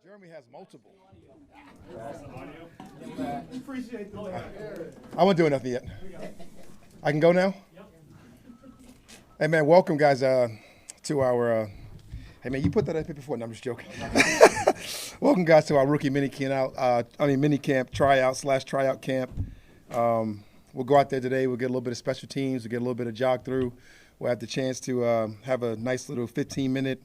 Jeremy has multiple. Appreciate the I wasn't doing nothing yet. I can go now? Hey, man, welcome, guys, to our hey, man, you put that up here before. No, I'm just joking. Welcome, guys, to our rookie minicamp tryout camp. We'll go out there today. We'll get a little bit of special teams. We'll get a little bit of jog through. We'll have the chance to have a nice little 15-minute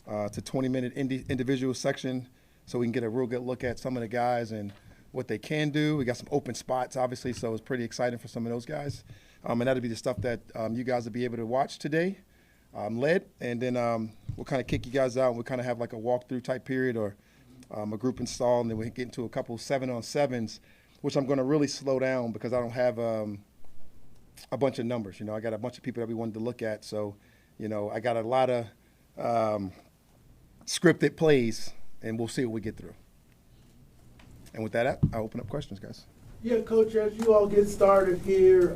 to 20-minute individual section so we can get a real good look at some of the guys and what they can do. We got some open spots, obviously, so it's pretty exciting for some of those guys. And that'll be the stuff that you guys will be able to watch today, led. And then we'll kind of kick you guys out, and we'll kind of have like a walkthrough type period or a group install, and then we get into a couple 7-on-7s, which I'm going to really slow down because I don't have a bunch of numbers. You know, I got a bunch of people that we wanted to look at. So, you know, I got a lot of scripted plays, and we'll see what we get through. And with that, I'll open up questions, guys. Yeah, Coach, as you all get started here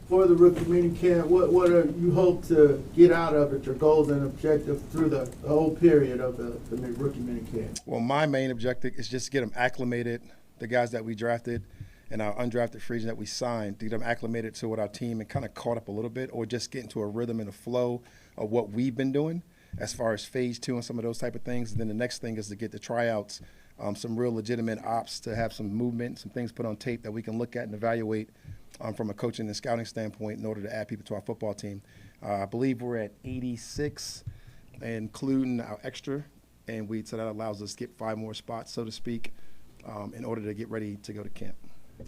for the rookie minicamp, what are you hope to get out of it, your goals and objectives through the whole period of the rookie minicamp? Well, my main objective is just to get them acclimated, the guys that we drafted and our undrafted free agent that we signed, to get them acclimated to what our team and kind of caught up a little bit, or just get into a rhythm and a flow of what we've been doing as far as phase 2 and some of those type of things. And then the next thing is to get the tryouts, some real legitimate ops, to have some movement, some things put on tape that we can look at and evaluate from a coaching and scouting standpoint in order to add people to our football team. I believe we're at 86, including our extra, and so that allows us to get 5 more spots, so to speak, in order to get ready to go to camp.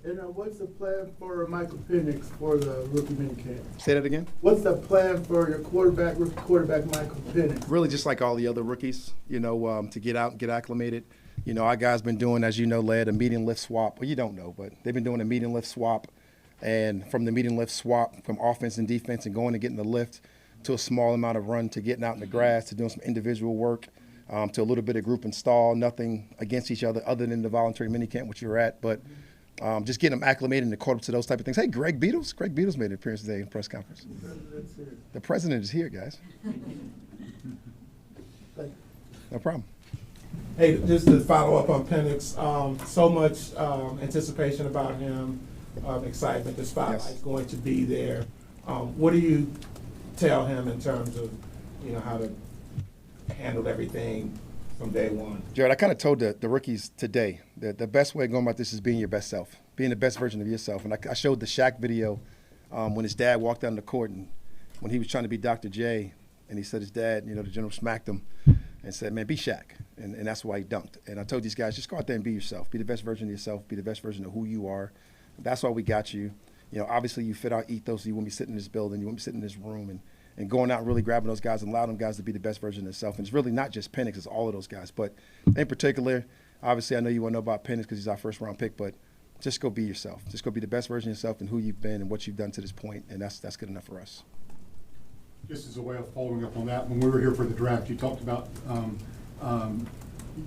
And what's the plan for Michael Penix for the rookie minicamp? Say that again? What's the plan for your rookie quarterback Michael Penix? Really just like all the other rookies, you know, to get out and get acclimated. You know, our guys been doing, as you know, led a medium lift swap. Well, you don't know, but they've been doing a medium lift swap. And from the medium lift swap, from offense and defense and going and getting the lift to a small amount of run, to getting out in the grass, to doing some individual work, to a little bit of group install, nothing against each other other than the voluntary minicamp, which you're at. But just getting them acclimated and caught up to those type of things. Hey, Greg Beatles made an appearance today in the press conference. The president is here, guys. No problem. Hey, just to follow up on Penix, so much anticipation about him, excitement. The spotlight's going to be there. What do you tell him in terms of, you know, how to handle everything from day one? Jared, I kind of told the rookies today that the best way of going about this is being your best self, being the best version of yourself. And I showed the Shaq video when his dad walked down the court, and when he was trying to be Dr. J, and he said his dad, you know, the general smacked him and said, man, be Shaq. And that's why he dunked. And I told these guys, just go out there and be yourself. Be the best version of yourself. Be the best version of who you are. That's why we got you. You know, obviously you fit our ethos. You won't be sitting in this building. You won't be sitting in this room and going out and really grabbing those guys and allowing them guys to be the best version of themselves. And it's really not just Penix. It's all of those guys. But in particular, obviously I know you want to know about Penix because he's our first-round pick. But just go be yourself. Just go be the best version of yourself and who you've been and what you've done to this point. And that's good enough for us. Just as a way of following up on that, when we were here for the draft, you talked about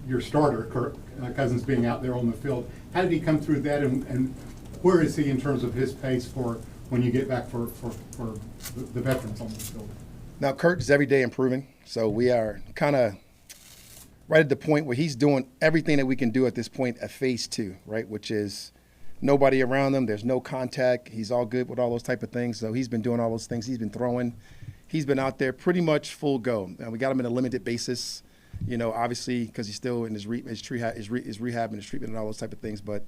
your starter, Kirk Cousins, being out there on the field. How did he come through that, and where is he in terms of his pace for when you get back for the veterans on the field? Now, Kirk is every day improving, so we are kind of right at the point where he's doing everything that we can do at this point at phase 2, right, which is nobody around him. There's no contact. He's all good with all those type of things, so he's been doing all those things. He's been throwing. He's been out there pretty much full go. We got him in a limited basis, you know, obviously because he's still in his rehab and his treatment and all those type of things. But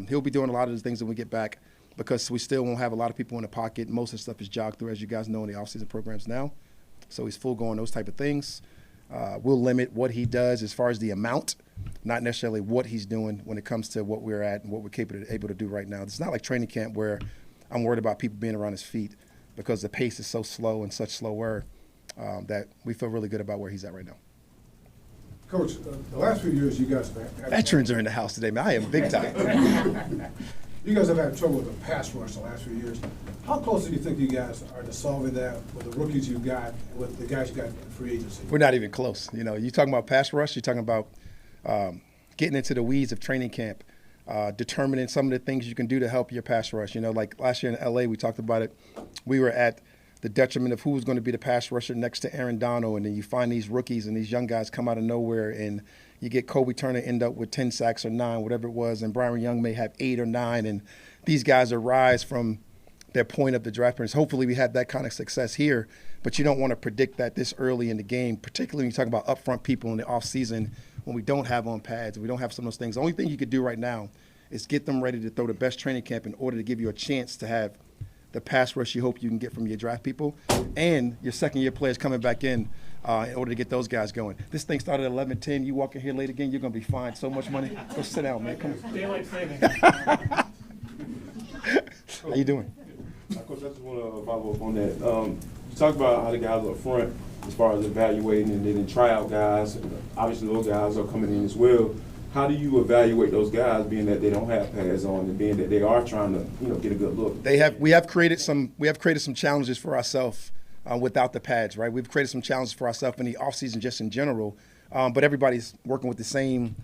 he'll be doing a lot of the things when we get back because we still won't have a lot of people in the pocket. Most of the stuff is jogged through, as you guys know, in the offseason programs now. So he's full go on those type of things. We'll limit what he does as far as the amount, not necessarily what he's doing when it comes to what we're at and what we're able to do right now. It's not like training camp where I'm worried about people being around his feet, because the pace is so slow and such slower that we feel really good about where he's at right now. Coach, the last few years you guys have had Veterans are in the house today, man. I am big time. You guys have had trouble with the pass rush the last few years. How close do you think you guys are to solving that with the rookies you got and with the guys you got in free agency? We're not even close. You know, you're talking about pass rush. You're talking about getting into the weeds of training camp, determining some of the things you can do to help your pass rush. You know, like last year in L.A., we talked about it. We were at the detriment of who was going to be the pass rusher next to Aaron Donald, and then you find these rookies and these young guys come out of nowhere and, you get Kobe Turner end up with 10 sacks or 9, whatever it was, and Brian Young may have 8 or 9, and these guys are rise from their point of the draft picks. Hopefully we had that kind of success here, but you don't want to predict that this early in the game, particularly when you talk about upfront people in the offseason when we don't have on pads, we don't have some of those things. The only thing you could do right now is get them ready to throw the best training camp in order to give you a chance to have the pass rush you hope you can get from your draft people and your second-year players coming back in order to get those guys going. This thing started at 11:10. You walk in here late again, you're going to be fined so much money. Go sit down, man. Come on. Daylight savings. How you doing? Coach, I just want to follow up on that. You talked about how the guys up front, as far as evaluating and then tryout guys, obviously those guys are coming in as well. How do you evaluate those guys, being that they don't have pads on and being that they are trying to, get a good look? We have created some challenges for ourselves without the pads, right? We've created some challenges for ourselves in the offseason just in general, but everybody's working with the same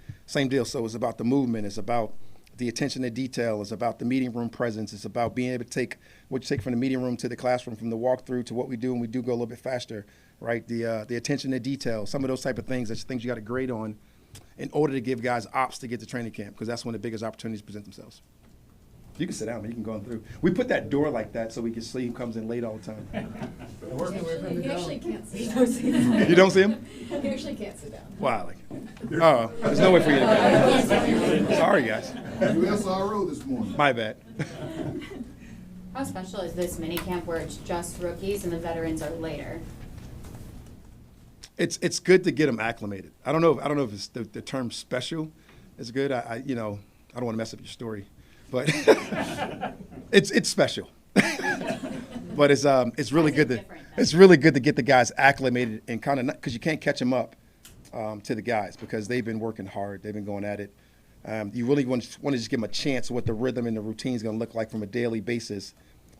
deal. So it's about the movement, it's about the attention to detail, it's about the meeting room presence, it's about being able to take what you take from the meeting room to the classroom, from the walkthrough to what we do, and we do go a little bit faster, right? The attention to detail, some of those type of things, that's things you got to grade on in order to give guys ops to get to training camp, because that's when the biggest opportunities present themselves. You can sit down, man. You can go on through. We put that door like that so we can see who comes in late all the time. You actually can't sit down. You don't see him? You actually can't sit down. Wow. There's no way for you to go. Sorry, guys. You SRO this morning. My bad. How special is this mini camp where it's just rookies and the veterans are later? It's good to get them acclimated. I don't know if it's the term special is good. I don't want to mess up your story, but it's special. But it's really good to get the guys acclimated and kind of, because you can't catch them up to the guys because they've been working hard. They've been going at it. You really want to just give them a chance of what the rhythm and the routine is going to look like from a daily basis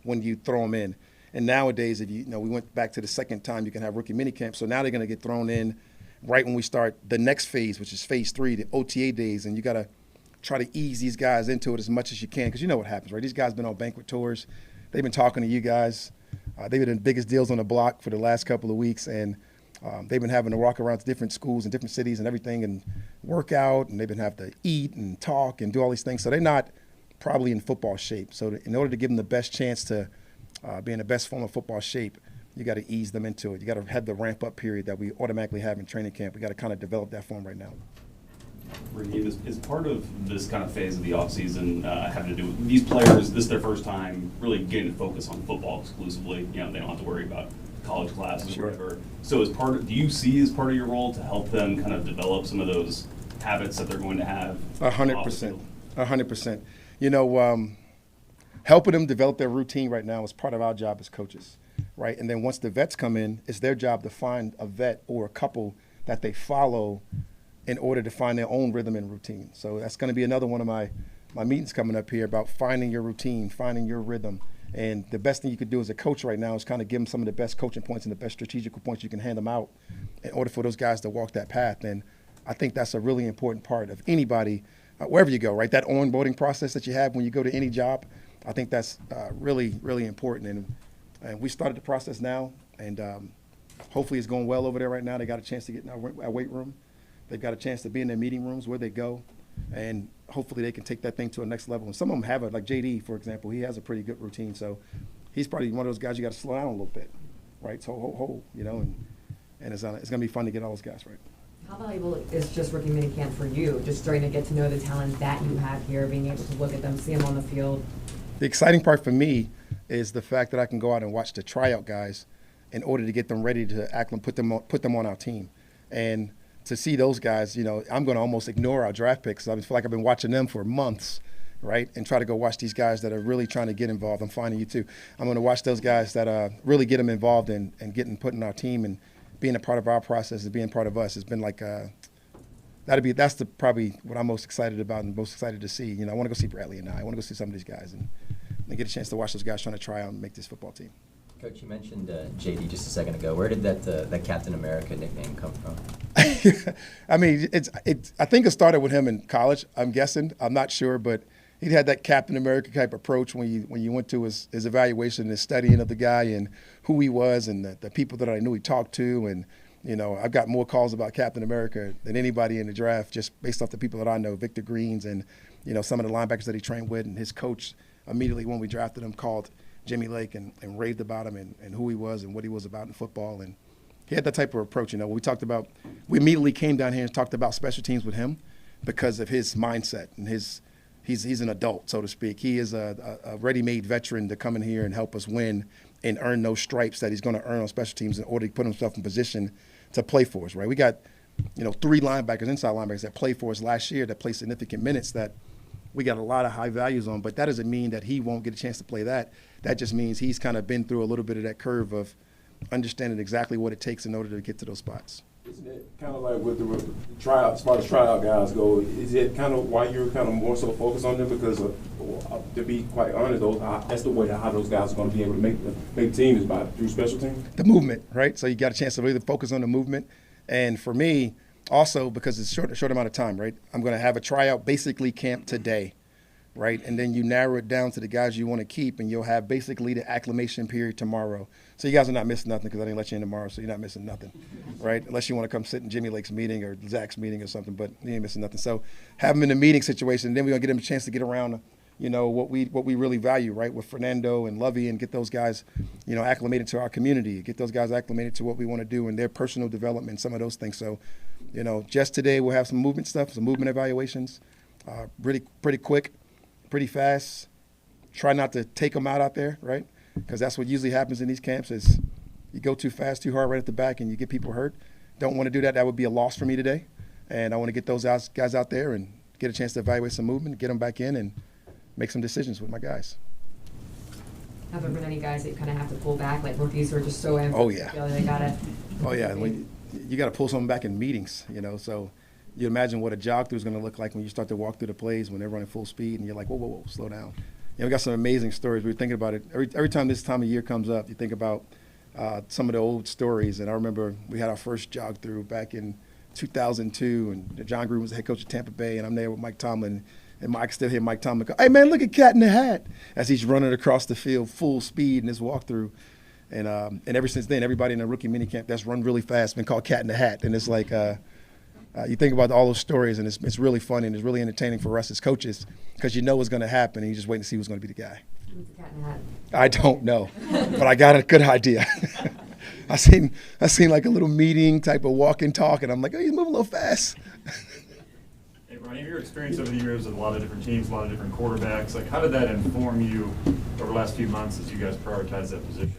when you throw them in. And nowadays, we went back to the second time you can have rookie minicamp. So now they're going to get thrown in right when we start the next phase, which is phase 3, the OTA days. And you got to try to ease these guys into it as much as you can, because you know what happens, right? These guys been on banquet tours. They've been talking to you guys. They've been the biggest deals on the block for the last couple of weeks. And they've been having to walk around to different schools and different cities and everything and work out. And they've been having to eat and talk and do all these things. So they're not probably in football shape. So in order to give them the best chance to be in the best form of football shape, you got to ease them into it. You got to have the ramp-up period that we automatically have in training camp. We got to kind of develop that form right now. Raheem, is part of this kind of phase of the offseason having to do with these players, this is their first time really getting to focus on football exclusively. They don't have to worry about college classes or whatever. So do you see as part of your role to help them kind of develop some of those habits that they're going to have? 100%. 100%. Helping them develop their routine right now is part of our job as coaches, right? And then once the vets come in, it's their job to find a vet or a couple that they follow in order to find their own rhythm and routine. So that's going to be another one of my meetings coming up here about finding your routine, finding your rhythm. And the best thing you could do as a coach right now is kind of give them some of the best coaching points and the best strategical points you can hand them out in order for those guys to walk that path. And I think that's a really important part of anybody, wherever you go, right? That onboarding process that you have when you go to any job, I think that's really, really important. And we started the process now, and hopefully it's going well over there right now. They got a chance to get in our weight room. They've got a chance to be in their meeting rooms where they go, and hopefully they can take that thing to a next level. And some of them have it, like JD, for example. He has a pretty good routine, so he's probably one of those guys you got to slow down a little bit, right? So and it's going to be fun to get all those guys right. How valuable is just rookie minicamp for you, just starting to get to know the talent that you have here, being able to look at them, see them on the field? The exciting part for me is the fact that I can go out and watch the tryout guys in order to get them ready to act and put them on our team. And to see those guys, I'm going to almost ignore our draft picks. I feel like I've been watching them for months, right? And try to go watch these guys that are really trying to get involved. I'm finding you too. I'm going to watch those guys that really get them involved and getting put in our team and being a part of our process and being part of us. It's been like that's probably what I'm most excited about and most excited to see. I want to go see Bradley and I want to go see some of these guys and get a chance to watch those guys trying to try out and make this football team. Coach, you mentioned JD just a second ago. Where did that Captain America nickname come from? I mean, I think it started with him in college. I'm guessing. I'm not sure, but he had that Captain America type approach when you went to his evaluation and his studying of the guy and who he was and the people that I knew he talked to and You know, I've got more calls about Captain America than anybody in the draft, just based off the people that I know, Victor Greens and, you know, some of the linebackers that he trained with, and his coach immediately when we drafted him called Jimmy Lake and raved about him and who he was and what he was about in football. And he had that type of approach. You know, we immediately came down here and talked about special teams with him because of his mindset and he's an adult, so to speak. He is a ready-made veteran to come in here and help us win and earn those stripes that he's going to earn on special teams in order to put himself in position to play for us, right? We got, you know, 3 linebackers, inside linebackers that played for us last year that played significant minutes that we got a lot of high values on, but that doesn't mean that he won't get a chance to play that. That just means he's kind of been through a little bit of that curve of understanding exactly what it takes in order to get to those spots. Isn't it kind of like with the tryout, as far as tryout guys go, is it kind of why you're kind of more so focused on them? Because to be quite honest, that's the way how those guys are going to be able to make teams is through special teams. The movement, right? So you got a chance to really focus on the movement. And for me, also because it's a short amount of time, right? I'm going to have a tryout basically camp today, right? And then you narrow it down to the guys you want to keep, and you'll have basically the acclimation period tomorrow. So you guys are not missing nothing because I didn't let you in tomorrow, so you're not missing nothing, right? Unless you want to come sit in Jimmy Lake's meeting or Zach's meeting or something, but you ain't missing nothing. So have them in the meeting situation, and then we're going to get them a chance to get around, you know, what we really value, right, with Fernando and Lovey, and get those guys, you know, acclimated to our community, get those guys acclimated to what we want to do and their personal development, some of those things. So, you know, just today we'll have some movement stuff, some movement evaluations, pretty quick, pretty fast. Try not to take them out there, right? Because that's what usually happens in these camps is you go too fast, too hard right at the back, and you get people hurt. Don't want to do that. That would be a loss for me today. And I want to get those guys out there and get a chance to evaluate some movement, get them back in, and make some decisions with my guys. Have there been any guys that you kind of have to pull back, like rookies who are just so amped? Oh, yeah. Feel like they gotta. Oh, yeah. You got to pull someone back in meetings, you know. So you imagine what a jog through is going to look like when you start to walk through the plays when they're running full speed, and you're like, whoa, slow down. You know, we got some amazing stories. We were thinking about it. Every time this time of year comes up, you think about some of the old stories. And I remember we had our first jog through back in 2002, and John Gruden was the head coach of Tampa Bay, and I'm there with Mike Tomlin. And Mike still hear Mike Tomlin go, "Hey, man, look at Cat in the Hat," as he's running across the field full speed in his walkthrough. And ever since then, everybody in the rookie minicamp that's run really fast been called Cat in the Hat. And it's like you think about all those stories, and it's really funny and it's really entertaining for us as coaches because you know what's going to happen, and you just wait to see who's going to be the guy. Who's the Cat in the Hat? I don't know, but I got a good idea. I seen like a little meeting type of walk and talk, and I'm like, oh, he's moving a little fast. Hey, Ronnie, your experience over the years with a lot of different teams, a lot of different quarterbacks, like how did that inform you over the last few months as you guys prioritize that position?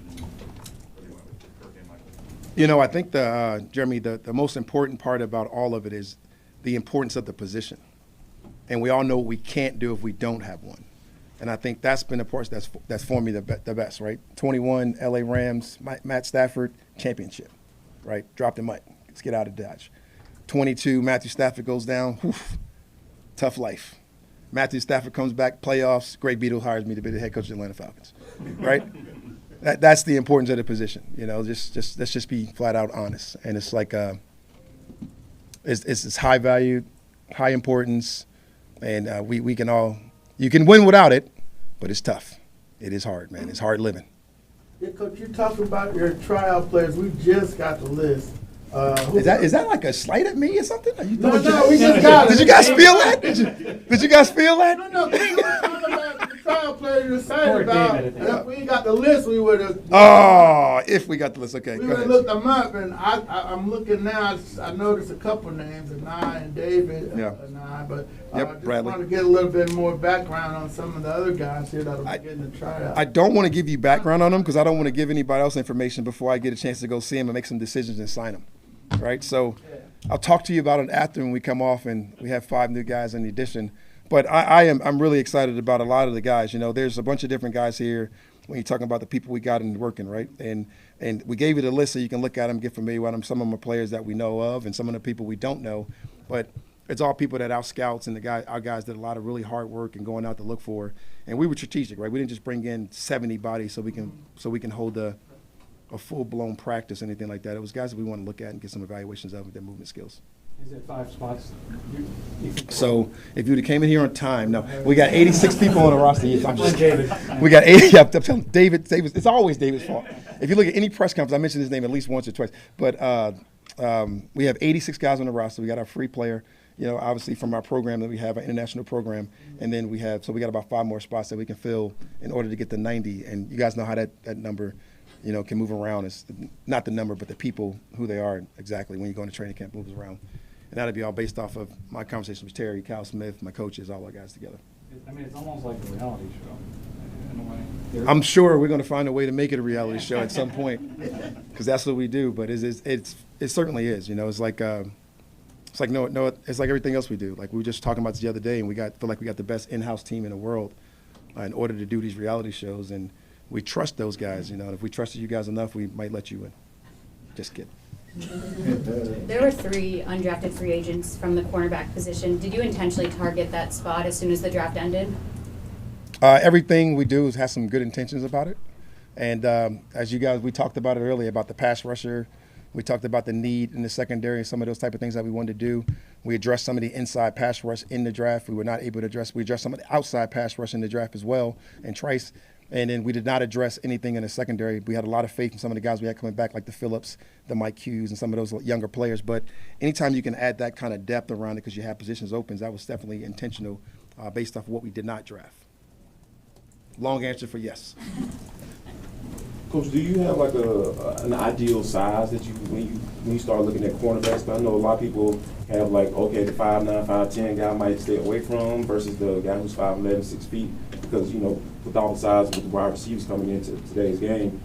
You know, I think Jeremy, the most important part about all of it is the importance of the position. And we all know what we can't do if we don't have one. And I think that's been the part that's formed me the best, right? 21, LA Rams, Matt Stafford, championship, right? Drop the mic. Let's get out of Dodge. 22, Matthew Stafford goes down. Whew, tough life. Matthew Stafford comes back, playoffs. Greg Beadle hires me to be the head coach of the Atlanta Falcons, right? That's the importance of the position, you know. Let's just be flat out honest. And it's like it's high value, high importance, and we can all you can win without it, but it's tough. It is hard, man. It's hard living. Yeah, Coach, you're talking about your tryout players. We just got the list. Is that like a slight at me or something? Are you No, we just got it. Did you guys feel that? Did you guys feel that? No, we were talking about the trial players you're saying about. If we got the list, we would have. Oh, if we got the list, okay. We Go would have ahead. looked them up, and I'm looking now. I noticed a couple names, Anai and David. Yeah. Anai, but just Bradley. want to get a little bit more background on some of the other guys here that'll be getting the tryout. I don't want to give you background on them because I don't want to give anybody else information before I get a chance to go see them and make some decisions and sign them. Right, so I'll talk to you about it after when we come off and we have 5 new guys in the addition. But I'm really excited about a lot of the guys. You know, there's a bunch of different guys here when you're talking about the people we got in working, right? And we gave you the list so you can look at them, get familiar with them. Some of them are players that we know of, and some of the people we don't know. But it's all people that our scouts and our guys did a lot of really hard work and going out to look for. And we were strategic, right? We didn't just bring in 70 bodies so we can hold a full-blown practice or anything like that. It was guys that we want to look at and get some evaluations of with their movement skills. Is it 5 spots? So if you would have came in here on time, no, we got 86 people on the roster. I'm just David. We got 80. Yeah, I'm telling David, it's always David's fault. If you look at any press conference, I mention his name at least once or twice. But we have 86 guys on the roster. We got our free player, obviously from our program that we have, our international program. And then we got about 5 more spots that we can fill in order to get to 90. And you guys know how that number, can move around. It's not the number, but the people, who they are exactly when you go into training camp moves around. And that'll be all based off of my conversation with Terry, Kyle Smith, my coaches, all our guys together. I mean, it's almost like a reality show in a way. I'm sure we're going to find a way to make it a reality show at some point, because that's what we do. But it certainly is. It's like it's like everything else we do. Like we were just talking about this the other day, and feel like we got the best in-house team in the world in order to do these reality shows, and we trust those guys. If we trusted you guys enough, we might let you in. Just kidding. There were 3 undrafted free agents from the cornerback position. Did you intentionally target that spot as soon as the draft ended? Everything we do has some good intentions about it. And as you guys, we talked about it earlier about the pass rusher. We talked about the need in the secondary and some of those type of things that we wanted to do. We addressed some of the inside pass rush in the draft. We were not able to address. We addressed some of the outside pass rush in the draft as well, and Trice. And then we did not address anything in the secondary. We had a lot of faith in some of the guys we had coming back, like the Phillips, the Mike Hughes, and some of those younger players. But anytime you can add that kind of depth around it because you have positions open, that was definitely intentional based off of what we did not draft. Long answer for yes. Coach, do you have like an ideal size that when you start looking at cornerbacks? But I know a lot of people have like, okay, the 5'9", 5'10" guy might stay away from versus the guy who's 5'11", 6 feet, because with all the size with the wide receivers coming into today's game.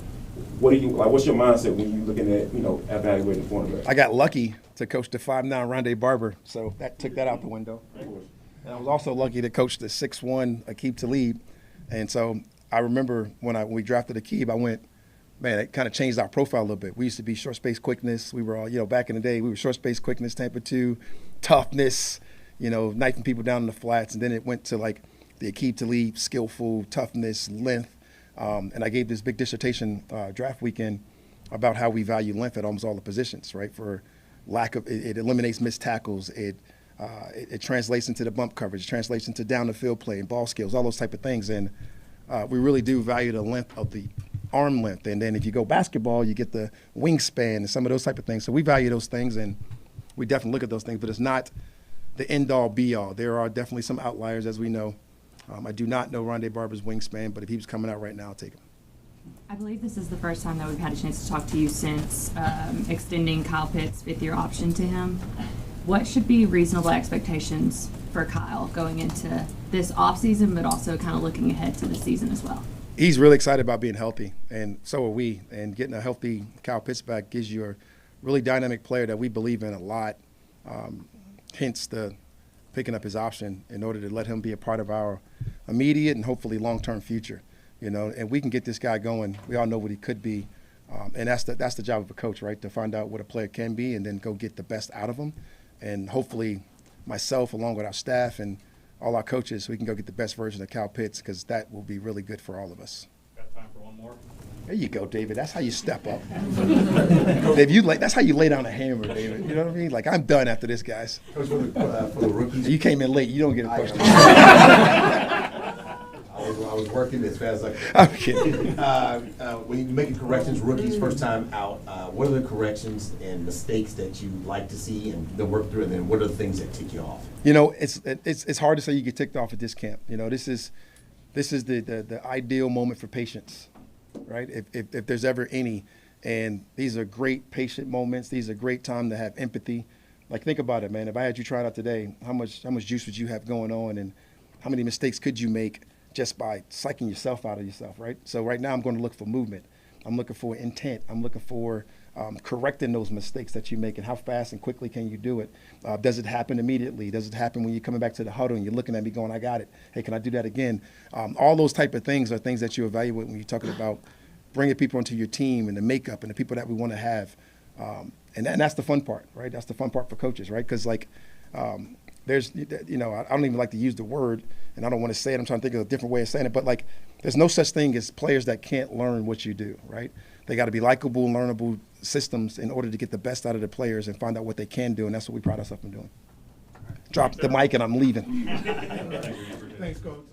What's your mindset when you're looking at evaluating the cornerback? I got lucky to coach the 5'9" Rondé Barber, so that took that out the window. And I was also lucky to coach the 6'1" Aqib Talib, and so I remember when we drafted Aqib, I went, man, it kind of changed our profile a little bit. We used to be short space quickness. We were all, back in the day, we were short space quickness, Tampa 2, toughness, knifing people down in the flats. And then it went to like the Aqib Talib, skillful, toughness, length. And I gave this big dissertation draft weekend about how we value length at almost all the positions, right? For lack of, it eliminates missed tackles. It translates into the bump coverage, translates into down the field play and ball skills, all those type of things. And we really do value the length of the arm length. And then if you go basketball, you get the wingspan and some of those type of things. So we value those things, and we definitely look at those things, but it's not the end-all, be-all. There are definitely some outliers, as we know. I do not know Rondé Barber's wingspan, but if he was coming out right now, I'll take him. I believe this is the first time that we've had a chance to talk to you since extending Kyle Pitts' 5th-year option to him. What should be reasonable expectations for Kyle going into this offseason, but also kind of looking ahead to the season as well? He's really excited about being healthy, and so are we. And getting a healthy Kyle Pitts back gives you a really dynamic player that we believe in a lot, hence the picking up his option in order to let him be a part of our immediate and hopefully long-term future. And we can get this guy going. We all know what he could be, and that's the job of a coach, right, to find out what a player can be and then go get the best out of him. And hopefully myself, along with our staff and all our coaches, we can go get the best version of Kyle Pitts, because that will be really good for all of us. Got time for one more? There you go, David. That's how you step up. Dave, that's how you lay down a hammer, David. You know what I mean? Like, I'm done after this, guys. Coach, for the rookies. You came in late. You don't get a question. I was working as fast as I could. I'm kidding. When you're making corrections, rookies first time out, what are the corrections and mistakes that you like to see and then work through, and then what are the things that tick you off? It's hard to say you get ticked off at this camp. This is the ideal moment for patience, right? If there's ever any, and these are great patient moments. These are great time to have empathy. Like, think about it, man. If I had you trying out today, how much juice would you have going on, and how many mistakes could you make just by psyching yourself out of yourself, right? So right now I'm going to look for movement. I'm looking for intent. I'm looking for correcting those mistakes that you make, and how fast and quickly can you do it? Does it happen immediately? Does it happen when you're coming back to the huddle and you're looking at me going, I got it. Hey, can I do that again? All those type of things are things that you evaluate when you're talking about bringing people into your team and the makeup and the people that we want to have. And that's the fun part, right? That's the fun part for coaches, right? Because, like, there's, I don't even like to use the word, and I don't want to say it. I'm trying to think of a different way of saying it. But, like, there's no such thing as players that can't learn what you do, right? They got to be likable, learnable systems in order to get the best out of the players and find out what they can do, and that's what we pride ourselves in doing. Drop the mic, and I'm leaving. Thanks, Coach.